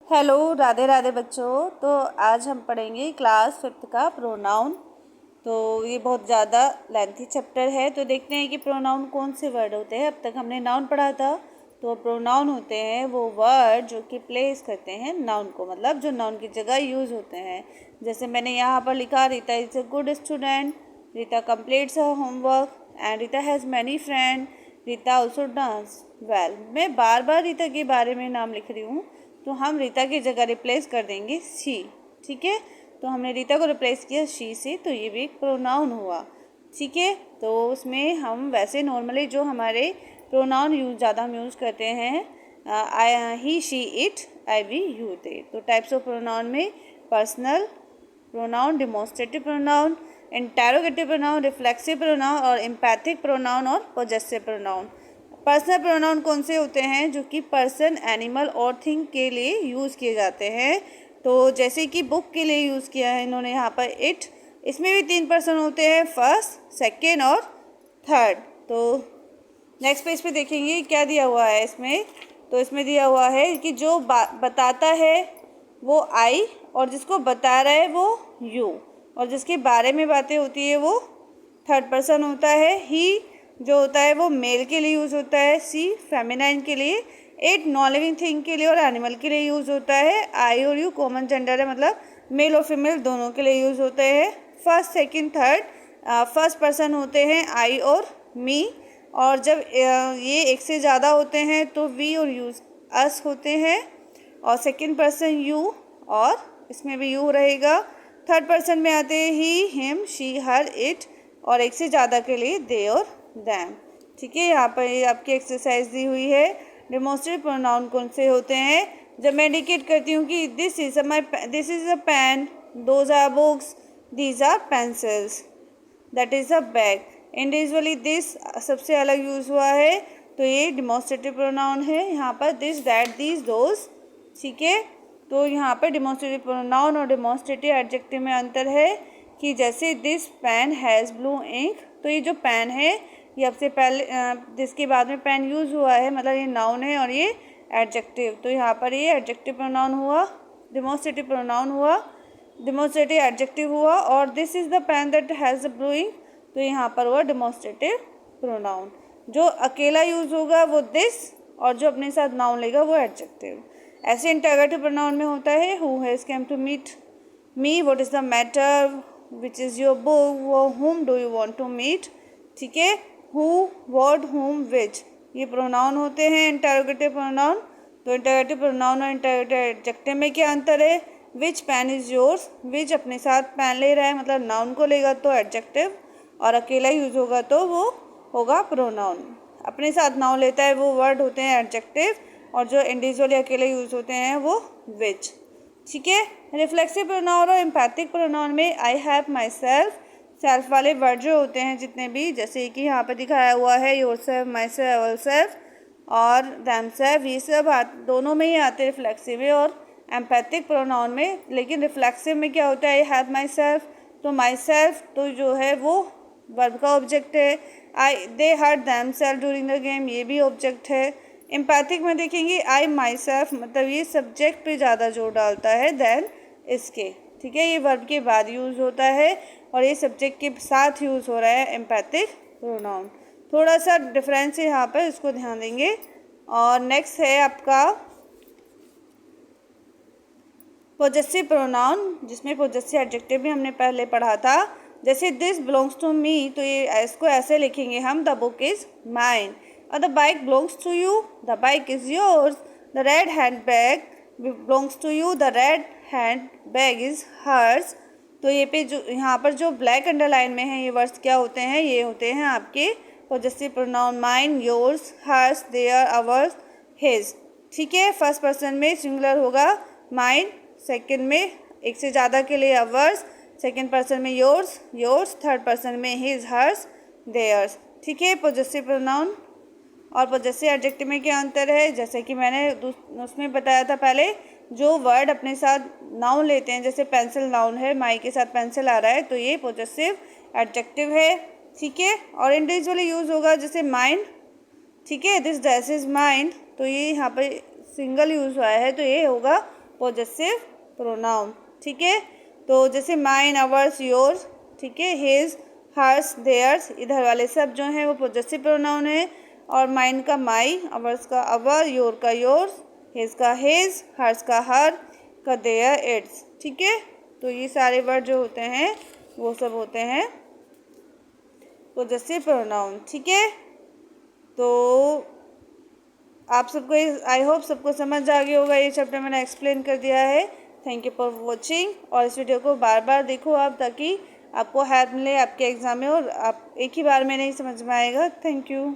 Hello, Radhe Radhe बच्चों। तो आज हम पढ़ेंगे क्लास 5th का प्रोनाउन। तो ये बहुत ज़्यादा लेंथी चैप्टर है। तो देखते हैं कि प्रोनाउन कौन से वर्ड होते हैं। अब तक हमने नाउन पढ़ा था। तो प्रोनाउन होते हैं वो वर्ड जो कि प्लेस करते हैं नाउन को, मतलब जो नाउन की जगह यूज़ होते हैं। जैसे मैंने यहाँ पर लिखा, Rita is a good student, Rita completes her homework and Rita has many friend, Rita also dance well. मैं बार बार रीता के बारे में नाम लिख रही हूँ, तो हम रीता की जगह रिप्लेस कर देंगे शी। ठीक है, तो हमने रीता को रिप्लेस किया शी से, तो ये भी एक प्रोनाउन हुआ। ठीक है, तो उसमें हम वैसे नॉर्मली जो हमारे प्रोनाउन ज़्यादा हम यूज़ करते हैं, I he she it, I we you they. तो टाइप्स ऑफ प्रोनाउन में personal pronoun, demonstrative pronoun, interrogative pronoun, reflexive pronoun और एम्पैथिक प्रोनाउन और पॉजेसिव प्रोनाउन। पर्सनल प्रोनाउन कौन से होते हैं? जो कि पर्सन, एनिमल और थिंग के लिए यूज़ किए जाते हैं। तो जैसे कि बुक के लिए यूज़ किया है इन्होंने यहाँ पर इट। इसमें भी 3 पर्सन होते हैं, फर्स्ट, सेकेंड और थर्ड। तो नेक्स्ट पेज पे देखेंगे क्या दिया हुआ है इसमें। तो इसमें दिया हुआ है कि जो बताता है वो आई, और जिसको बता रहा है वो यू, और जिसके बारे में बातें होती है वो थर्ड पर्सन होता है। ही जो होता है वो मेल के लिए यूज़ होता है, सी फेमिनाइन के लिए, इट नॉन लिविंग थिंग के लिए और एनिमल के लिए यूज़ होता है, आई और यू कॉमन जेंडर है, मतलब मेल और फीमेल दोनों के लिए यूज़ होते हैं। First, second, third first person होते हैं आई और मी, और जब ये एक से ज़्यादा होते हैं तो वी और यू अस होते हैं, और सेकंड पर्सन यू, और इसमें भी यू रहेगा। थर्ड पर्सन में आते हैं ही, हिम, शी, हर, इट, और एक से ज़्यादा के लिए दे और दैम। ठीक है, यहाँ पर आपकी एक्सरसाइज दी हुई है। डिमॉन्स्ट्रेटिव प्रोनाउन कौन से होते हैं? जब मैं इंडिकेट करती हूँ कि this is a pen, those are books, these are pencils, that is a bag. Individually this सबसे अलग यूज़ हुआ है, तो ये डिमॉन्स्ट्रेटिव प्रोनाउन है। यहाँ पर दिस, दैट, दीज, दोज। ठीक है, तो यहाँ पर डिमॉन्स्ट्रेटिव प्रोनाउन और डिमॉन्स्ट्रेटिव एडजेक्टिव में अंतर है कि जैसे this pen has blue ink, तो ये जो पेन है ये सबसे पहले जिसके बाद में पेन यूज़ हुआ है, मतलब ये नाउन है और ये एडजेक्टिव। तो यहाँ पर ये एडजेक्टिव प्रोनाउन हुआ, डिमॉन्स्ट्रेटिव प्रोनाउन हुआ, डिमॉन्स्ट्रेटिव एडजेक्टिव हुआ। और this is the pen that has blue ink, तो यहाँ पर हुआ डिमॉन्स्ट्रेटिव प्रोनाउन। जो अकेला यूज़ होगा वो दिस, और जो अपने साथ नाउन लेगा वो एडजेक्टिव। ऐसे इंटरोगेटिव प्रोनाउन में होता है who has come to meet me, what is the matter, which is your book, whom do you want to meet. ठीक है, हु, व्हाट, whom, which, ये प्रोनाउन होते हैं इंटरोगेटिव प्रोनाउन। तो इंटरोगेटिव प्रोनाउन और इंटरोगेटिव एडजेक्टिव में क्या अंतर है? Which pen is yours, which अपने साथ पेन ले रहा है, मतलब नाउन को लेगा तो एडजेक्टिव, और अकेला यूज़ होगा तो वो होगा प्रोनाउन। अपने साथ नाउन लेता है वो वर्ड होते हैं एडजेक्टिव, और जो इंडिविजुअली अकेले यूज़ होते हैं वो विच। ठीक है, रिफ्लेक्सिव प्रोनाउन और एम्पैथिक प्रोनाउन में I have, my self, self वाले वर्ड जो होते हैं जितने भी, जैसे कि यहाँ पर दिखाया हुआ है your self, my self, all self और दैम सेल्फ, ये सब दोनों में ही आते हैं रिफ्लेक्सिव में और एम्पैथिक प्रोनाउन में। लेकिन रिफ्लेक्सिव में क्या होता है? आई हैव माई सेल्फ, तो माई सेल्फ तो जो है वो वर्ब का ऑब्जेक्ट है। I they hurt themselves during the game, ये भी ऑब्जेक्ट है। एम्पैथिक में देखेंगे आई माई सेल्फ, मतलब ये सब्जेक्ट पे ज़्यादा जोर डालता है दैन इसके। ठीक है, ये वर्ब के बाद यूज़ होता है और ये सब्जेक्ट के साथ यूज़ हो रहा है एम्पैथिक प्रोनाउन। थोड़ा सा डिफरेंस है यहाँ पर, इसको ध्यान देंगे। और नेक्स्ट है आपका पॉजेसिव प्रोनाउन, जिसमें पॉजेसिव एडजेक्टिव भी हमने पहले पढ़ा था। जैसे दिस बिलोंग्स टू मी, तो ये इसको ऐसे लिखेंगे हम, द बुक इज़ माइन, और the bike belongs to you, the bike is yours, the red hand bag belongs to you, the red hand bag is hers. तो ये पे जो यहाँ पर जो ब्लैक अंडरलाइन में है ये वर्ड्स क्या होते हैं? ये होते हैं आपके possessive pronoun, mine, yours, hers, their, ours, his. ठीक है, फर्स्ट पर्सन में सिंगुलर होगा माइन, सेकंड में एक से ज़्यादा के लिए अवर्स, सेकंड पर्सन में योर्स, योर्स, थर्ड पर्सन में हिज, हर्स, देयर्स। ठीक है, पॉजेसिव प्रोनाउन और पॉजेसिव एडजेक्टिव में क्या अंतर है? जैसे कि मैंने उसमें बताया था पहले, जो वर्ड अपने साथ नाउन लेते हैं, जैसे पेंसिल नाउन है, माई के साथ पेंसिल आ रहा है, तो ये पॉजेसिव एडजेक्टिव है। ठीक है, और इंडिविजुअली यूज़ होगा, जैसे माइन। ठीक है, दिस ड्रेस इज़ माइन, तो ये यहाँ पर सिंगल यूज़ हुआ है, तो ये होगा पोजेसिव प्रोनाउन। ठीक है, तो जैसे माइन, अवर्स, योर्स, ठीक है, हिज, हर्स, देयर्स, इधर वाले सब जो हैं वो पोजेसिव प्रोनाउन है। और माइन का माई, अवर्स का अवर, योर का योर्स, हिज का हिज, हर्स का हर, का देयर, इट्स। ठीक है, तो ये सारे वर्ड जो होते हैं वो सब होते हैं पोजेसिव प्रोनाउन। ठीक है, तो आप सबको, आई होप सबको समझ आ गया होगा, ये चैप्टर मैंने एक्सप्लेन कर दिया है। थैंक यू फॉर वॉचिंग, और इस वीडियो को बार बार देखो आप, ताकि आपको हेल्प मिले आपके एग्ज़ाम में और आप एक ही बार में नहीं समझ में आएगा। Thank you.